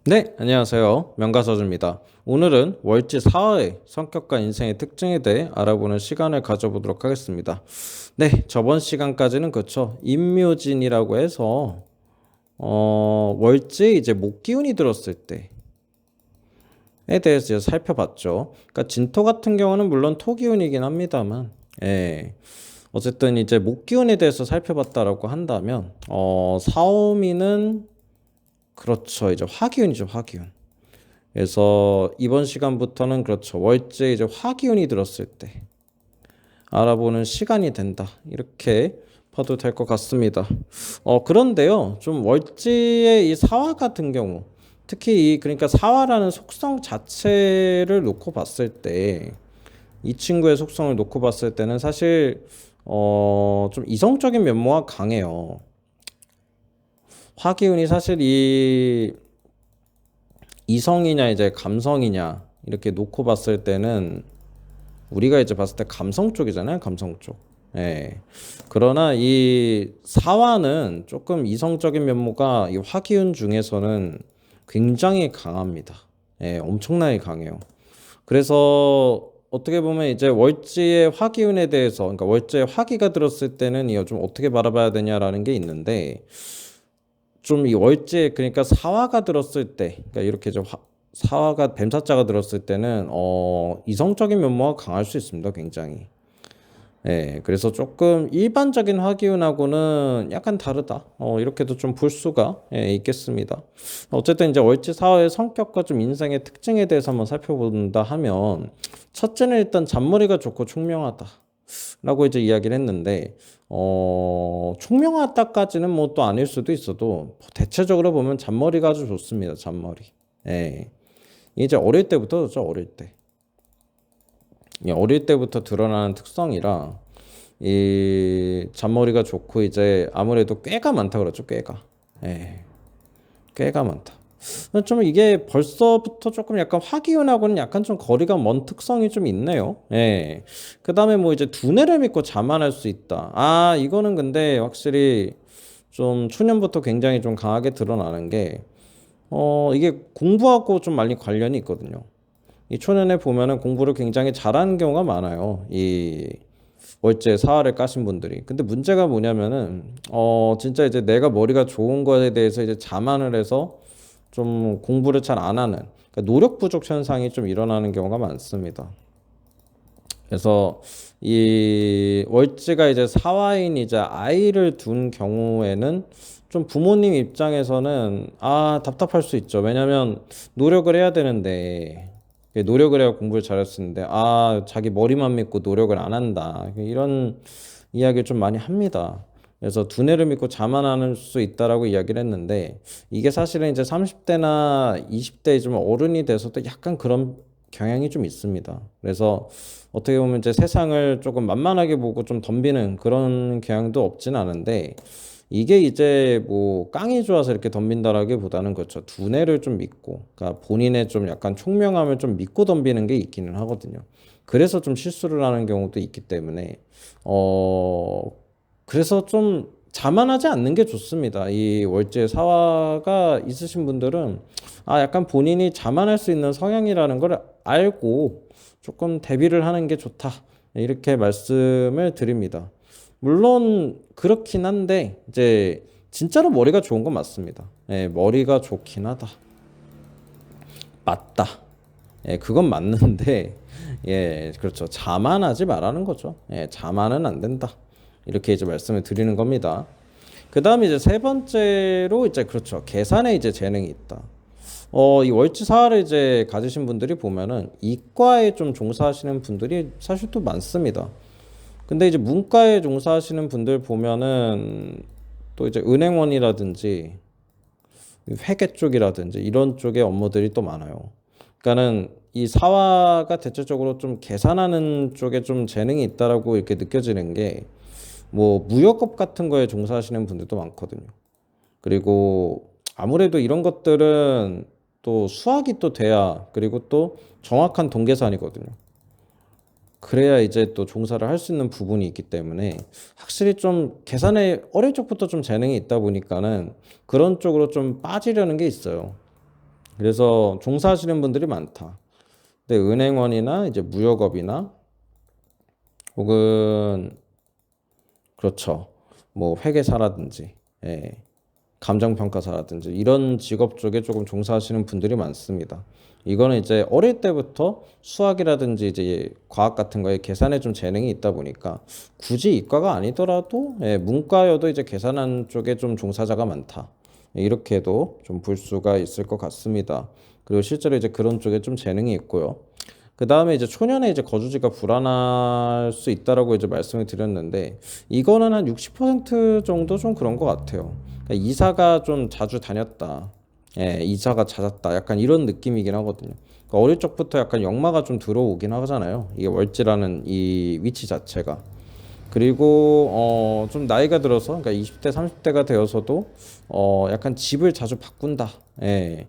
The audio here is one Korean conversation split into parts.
네, 안녕하세요. 명가서주입니다. 오늘은 월지 사화의 성격과 인생의 특징에 대해 알아보는 시간을 가져보도록 하겠습니다. 네, 저번 시간까지는 그렇죠. 임묘진이라고 해서 월지에 이제 목기운이 들었을 때에 대해서 이제 살펴봤죠. 그러니까 진토 같은 경우는 물론 토기운이긴 합니다만, 어쨌든 이제 목기운에 대해서 살펴봤다라고 한다면, 사오미는 그렇죠. 이제 화기운이죠, 화기운. 그래서 이번 시간부터는 그렇죠. 월지에 이제 화기운이 들었을 때 알아보는 시간이 된다. 이렇게 봐도 될 것 같습니다. 그런데요. 좀 월지의 이 사화 같은 경우, 특히 그러니까 사화라는 속성 자체를 놓고 봤을 때, 이 친구의 속성을 놓고 봤을 때는 사실 좀 이성적인 면모가 강해요. 화기운이 사실 이 이성이냐 이제 감성이냐 이렇게 놓고 봤을 때는 우리가 이제 봤을 때 감성 쪽이잖아요. 감성 쪽. 예. 그러나 이 사화는 조금 이성적인 면모가 이 화기운 중에서는 굉장히 강합니다. 예, 엄청나게 강해요. 그래서 어떻게 보면 이제 월지의 화기운에 대해서, 그러니까 월지에 화기가 들었을 때는 이거 좀 어떻게 바라봐야 되냐라는 게 있는데, 좀 이 월지에 그러니까 사화가 들었을 때, 그러니까 이렇게 좀 사화가 뱀사자가 들었을 때는 이성적인 면모가 강할 수 있습니다. 굉장히. 예, 그래서 조금 일반적인 화기운하고는 약간 다르다. 이렇게도 좀 볼 수가 있겠습니다. 어쨌든 이제 월지 사화의 성격과 좀 인생의 특징에 대해서 한번 살펴본다 하면 첫째는 일단 잔머리가 좋고 총명하다. 라고 이제 이야기를 했는데, 총명하다까지는 뭐 또 아닐 수도 있어도, 대체적으로 보면 잔머리가 아주 좋습니다. 잔머리. 예. 이제 어릴 때부터 그렇죠. 어릴 때. 예, 어릴 때부터 드러나는 특성이라, 이 잔머리가 좋고, 이제 아무래도 꾀가 많다 그렇죠. 꾀가. 예. 꾀가 많다. 좀 이게 벌써부터 조금 약간 화기운하고는 약간 좀 거리가 먼 특성이 좀 있네요. 예. 그 다음에 뭐 이제 두뇌를 믿고 자만할 수 있다. 아, 이거는 근데 확실히 좀 초년부터 굉장히 좀 강하게 드러나는 게, 이게 공부하고 좀 많이 관련이 있거든요. 이 초년에 보면은 공부를 굉장히 잘하는 경우가 많아요. 이 월제 사활을 까신 분들이. 근데 문제가 뭐냐면은, 진짜 이제 내가 머리가 좋은 거에 대해서 이제 자만을 해서 좀 공부를 잘 안 하는 그러니까 노력 부족 현상이 좀 일어나는 경우가 많습니다. 그래서 이 월지가 이제 사화인 이제 아이를 둔 경우에는 좀 부모님 입장에서는 답답할 수 있죠. 왜냐하면 노력을 해야 되는데 노력을 해야 공부를 잘할 수 있는데 자기 머리만 믿고 노력을 안 한다. 이런 이야기를 좀 많이 합니다. 그래서 두뇌를 믿고 자만할 수 있다라고 이야기를 했는데 이게 사실은 이제 30대나 20대 좀 어른이 돼서도 약간 그런 경향이 좀 있습니다. 그래서 어떻게 보면 이제 세상을 조금 만만하게 보고 좀 덤비는 그런 경향도 없진 않은데 이게 이제 뭐 깡이 좋아서 이렇게 덤빈다라기보다는 그렇죠. 두뇌를 좀 믿고, 그러니까 본인의 좀 약간 총명함을 좀 믿고 덤비는 게 있기는 하거든요. 그래서 좀 실수를 하는 경우도 있기 때문에 어 그래서 좀 자만하지 않는 게 좋습니다. 이 월제 사화가 있으신 분들은 약간 본인이 자만할 수 있는 성향이라는 걸 알고 조금 대비를 하는 게 좋다. 이렇게 말씀을 드립니다. 물론 그렇긴 한데 이제 진짜로 머리가 좋은 건 맞습니다. 예, 머리가 좋긴 하다. 맞다. 예, 그건 맞는데 예, 그렇죠. 자만하지 말라는 거죠. 예, 자만은 안 된다. 이렇게 이제 말씀을 드리는 겁니다. 그 다음에 이제 세 번째로 이제 그렇죠. 계산에 이제 재능이 있다. 이 월지사화를 이제 가지신 분들이 보면은 이과에 좀 종사하시는 분들이 사실 또 많습니다. 근데 이제 문과에 종사하시는 분들 보면은 또 이제 은행원이라든지 회계 쪽이라든지 이런 쪽의 업무들이 또 많아요. 그러니까는 이 사화가 대체적으로 좀 계산하는 쪽에 좀 재능이 있다라고 이렇게 느껴지는 게 뭐 무역업 같은 거에 종사하시는 분들도 많거든요. 그리고 아무래도 이런 것들은 또 수학이 또 돼야 그리고 또 정확한 동계산이거든요. 그래야 이제 또 종사를 할 수 있는 부분이 있기 때문에 확실히 좀 계산에 어릴 적부터 좀 재능이 있다 보니까는 그런 쪽으로 좀 빠지려는 게 있어요. 그래서 종사하시는 분들이 많다. 근데 은행원이나 이제 무역업이나 혹은 그렇죠. 뭐 회계사라든지 예, 감정평가사라든지 이런 직업 쪽에 조금 종사하시는 분들이 많습니다. 이거는 이제 어릴 때부터 수학이라든지 이제 과학 같은 거에 계산에 좀 재능이 있다 보니까 굳이 이과가 아니더라도 예, 문과여도 이제 계산하는 쪽에 좀 종사자가 많다. 이렇게도 좀 볼 수가 있을 것 같습니다. 그리고 실제로 이제 그런 쪽에 좀 재능이 있고요. 그 다음에 이제 초년에 이제 거주지가 불안할 수 있다라고 이제 말씀을 드렸는데 이거는 한 60% 정도 좀 그런 것 같아요. 그러니까 이사가 좀 자주 다녔다. 예, 이사가 잦았다. 약간 이런 느낌이긴 하거든요. 그러니까 어릴 적부터 약간 역마가 좀 들어오긴 하잖아요. 이게 월지라는 이 위치 자체가. 그리고 좀 나이가 들어서 그러니까 20대 30대가 되어서도 약간 집을 자주 바꾼다. 예.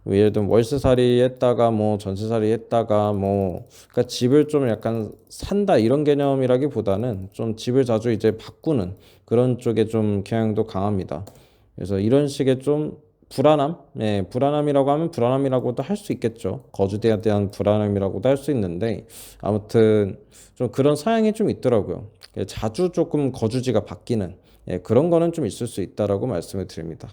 뭐 예를 들면 월세살이 했다가 뭐 전세살이 했다가 뭐 그러니까 집을 좀 약간 산다 이런 개념이라기보다는 좀 집을 자주 이제 바꾸는 그런 쪽에 좀 경향도 강합니다. 그래서 이런 식의 좀 불안함, 예, 불안함이라고 하면 불안함이라고도 할 수 있겠죠. 거주지에 대한 불안함이라고도 할 수 있는데 아무튼 좀 그런 사양이 좀 있더라고요. 예, 자주 조금 거주지가 바뀌는 예, 그런 거는 좀 있을 수 있다라고 말씀을 드립니다.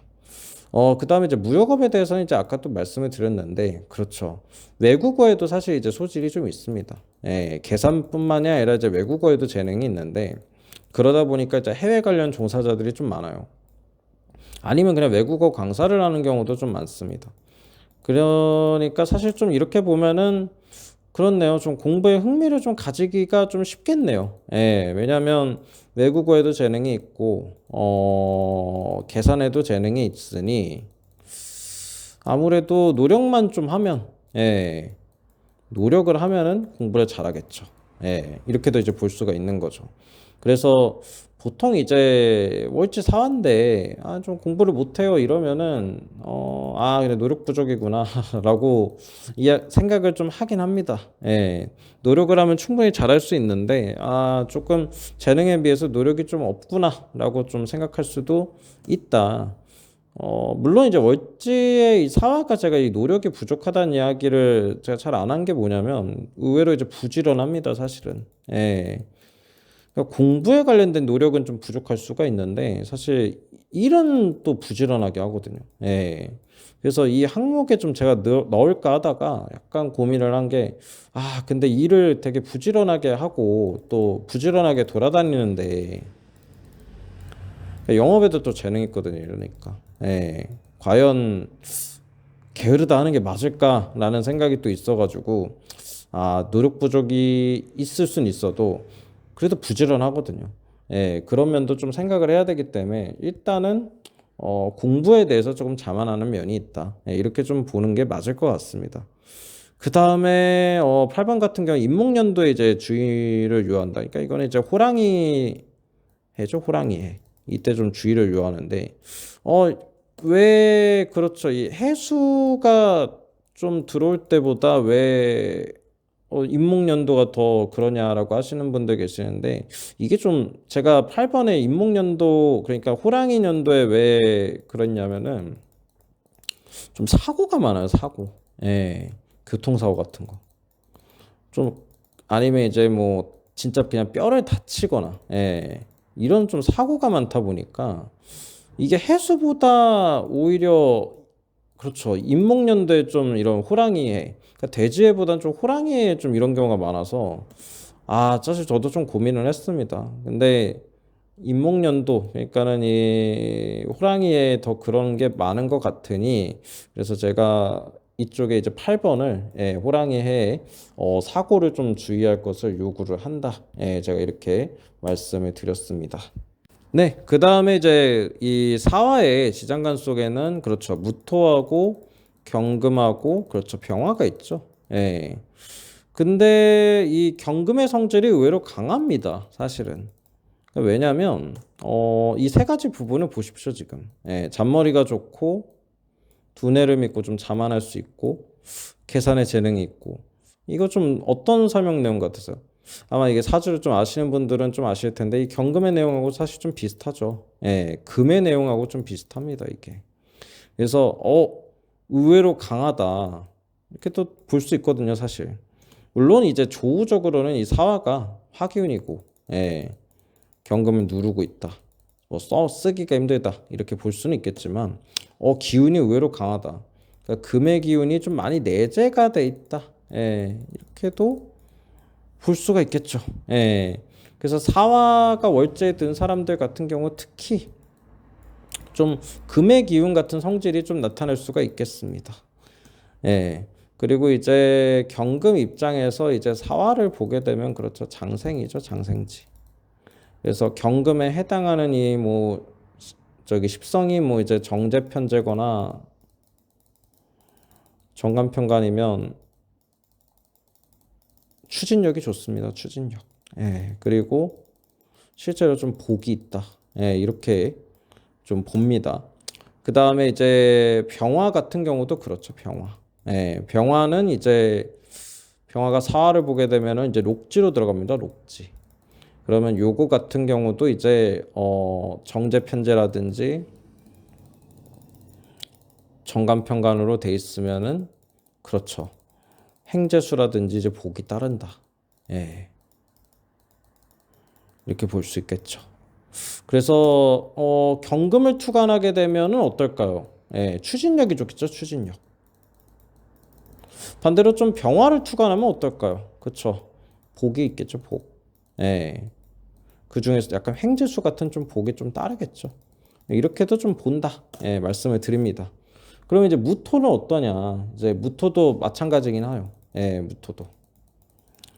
그다음에 이제 무역업에 대해서는 이제 아까 또 말씀을 드렸는데, 그렇죠. 외국어에도 사실 이제 소질이 좀 있습니다. 예, 계산뿐만이 아니라 이제 외국어에도 재능이 있는데, 그러다 보니까 이제 해외 관련 종사자들이 좀 많아요. 아니면 그냥 외국어 강사를 하는 경우도 좀 많습니다. 그러니까 사실 좀 이렇게 보면은 그렇네요. 좀 공부에 흥미를 좀 가지기가 좀 쉽겠네요. 예, 왜냐하면 외국어에도 재능이 있고, 계산에도 재능이 있으니 아무래도 노력만 좀 하면, 예, 노력을 하면은 공부를 잘하겠죠. 예, 이렇게도 이제 볼 수가 있는 거죠. 그래서 보통 이제 월지 사환인데 좀 공부를 못해요 이러면은 그래 노력 부족이구나라고 생각을 좀 하긴 합니다. 예, 노력을 하면 충분히 잘할 수 있는데 조금 재능에 비해서 노력이 좀 없구나라고 좀 생각할 수도 있다. 물론 이제 월지의 이 사화가 제가 이 노력이 부족하다는 이야기를 제가 잘 안 한 게 뭐냐면 의외로 이제 부지런합니다, 사실은. 예. 그러니까 공부에 관련된 노력은 좀 부족할 수가 있는데 사실 일은 또 부지런하게 하거든요. 예. 그래서 이 항목에 좀 제가 넣을까 하다가 약간 고민을 한 게, 근데 일을 되게 부지런하게 하고 또 부지런하게 돌아다니는데 영업에도 또 재능 있거든요. 이러니까. 예. 과연 게으르다 하는 게 맞을까라는 생각이 또 있어가지고 노력 부족이 있을 순 있어도 그래도 부지런하거든요. 예, 그런 면도 좀 생각을 해야 되기 때문에 일단은 공부에 대해서 조금 자만하는 면이 있다. 예, 이렇게 좀 보는 게 맞을 것 같습니다. 그 다음에 8번 같은 경우 임목년도에 이제 주의를 요한다. 그러니까 이거는 이제 호랑이 해죠, 호랑이 해. 이때 좀 주의를 요하는데 왜 그렇죠? 이 해수가 좀 들어올 때보다 왜 임목년도가 더 그러냐라고 하시는 분들 계시는데 이게 좀 제가 8번에 임목년도 그러니까 호랑이 년도에 왜 그랬냐면은 좀 사고가 많아요, 사고. 예. 교통사고 같은 거. 좀 아니면 이제 뭐 진짜 그냥 뼈를 다치거나 예. 이런 좀 사고가 많다 보니까 이게 해수보다 오히려 그렇죠. 임목년도에 좀 이런 호랑이해. 그러니까 돼지해보단 좀 호랑이해 좀 이런 경우가 많아서 사실 저도 좀 고민을 했습니다. 근데 임목년도 그러니까는 이 호랑이에 더 그런 게 많은 것 같으니 그래서 제가 이쪽에 이제 8번을 호랑이 해에 사고를 좀 주의할 것을 요구를 한다. 제가 이렇게 말씀을 드렸습니다. 네, 그 다음에 이제 이 사화의 지장간 속에는 그렇죠. 무토하고 경금하고 그렇죠. 병화가 있죠. 예. 근데 이 경금의 성질이 의외로 강합니다. 사실은. 왜냐하면 이 세 가지 부분을 보십시오 지금. 예, 잔머리가 좋고 두뇌를 믿고 좀 자만할 수 있고 계산에 재능이 있고 이거 좀 어떤 설명 내용 같으세요? 아마 이게 사주를 좀 아시는 분들은 좀 아실 텐데 이 경금의 내용하고 사실 좀 비슷하죠. 예, 금의 내용하고 좀 비슷합니다 이게. 그래서 의외로 강하다. 이렇게 또 볼 수 있거든요, 사실. 물론 이제 조우적으로는 이 사화가 화기운이고, 예, 경금을 누르고 있다. 뭐 쓰기가 힘들다. 이렇게 볼 수는 있겠지만, 기운이 의외로 강하다. 그러니까 금의 기운이 좀 많이 내재가 돼 있다. 예, 이렇게도 볼 수가 있겠죠. 예. 그래서 사화가 월제에 든 사람들 같은 경우 특히 좀 금의 기운 같은 성질이 좀 나타날 수가 있겠습니다. 예. 그리고 이제 경금 입장에서 이제 사화를 보게 되면 그렇죠. 장생이죠. 장생지. 그래서 경금에 해당하는 이 뭐 저기 십성이 뭐 이제 정제편제거나 정관편관이면 추진력이 좋습니다. 추진력. 예. 그리고 실제로 좀 복이 있다. 예. 이렇게 좀 봅니다. 그 다음에 이제 병화 같은 경우도 그렇죠. 병화. 예. 병화는 이제 병화가 사화를 보게 되면은 이제 록지로 들어갑니다. 록지. 그러면 요거 같은 경우도 이제 정제편제라든지 정관편관으로 돼 있으면은 그렇죠. 행재수라든지 이제 복이 따른다. 예. 이렇게 볼 수 있겠죠. 그래서 경금을 투관하게 되면은 어떨까요? 예, 추진력이 좋겠죠. 추진력. 반대로 좀 병화를 투관하면 어떨까요? 그쵸? 복이 있겠죠. 복. 예. 그 중에서 약간 횡재수 같은 좀 복이 좀 따르겠죠. 이렇게도 좀 본다. 예, 말씀을 드립니다. 그러면 이제 무토는 어떠냐? 이제 무토도 마찬가지긴 하요. 예,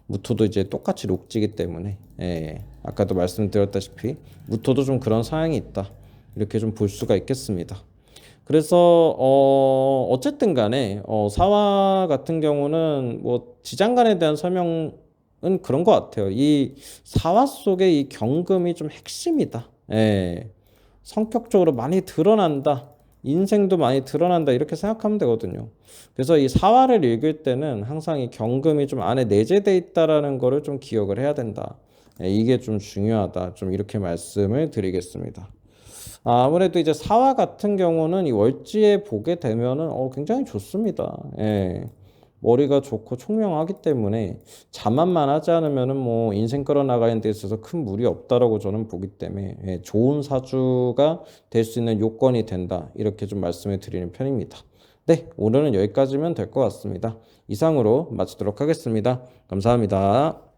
무토도 이제 똑같이 록지기 때문에, 예, 아까도 말씀드렸다시피 무토도 좀 그런 사양이 있다. 이렇게 좀 볼 수가 있겠습니다. 그래서 어쨌든 간에 사화 같은 경우는 뭐 지장간에 대한 설명은 그런 것 같아요. 이 사화 속에 이 경금이 좀 핵심이다. 예. 성격적으로 많이 드러난다. 인생도 많이 드러난다. 이렇게 생각하면 되거든요. 그래서 이 사화를 읽을 때는 항상 이 경금이 좀 안에 내재돼 있다라는 거를 좀 기억을 해야 된다. 예, 이게 좀 중요하다. 좀 이렇게 말씀을 드리겠습니다. 아무래도 이제 사화 같은 경우는 이 월지에 보게 되면은 굉장히 좋습니다. 예. 머리가 좋고 총명하기 때문에 자만만 하지 않으면은 뭐 인생 끌어나가는 데 있어서 큰 무리 없다라고 저는 보기 때문에, 예, 좋은 사주가 될 수 있는 요건이 된다. 이렇게 좀 말씀을 드리는 편입니다. 네, 오늘은 여기까지면 될 것 같습니다. 이상으로 마치도록 하겠습니다. 감사합니다.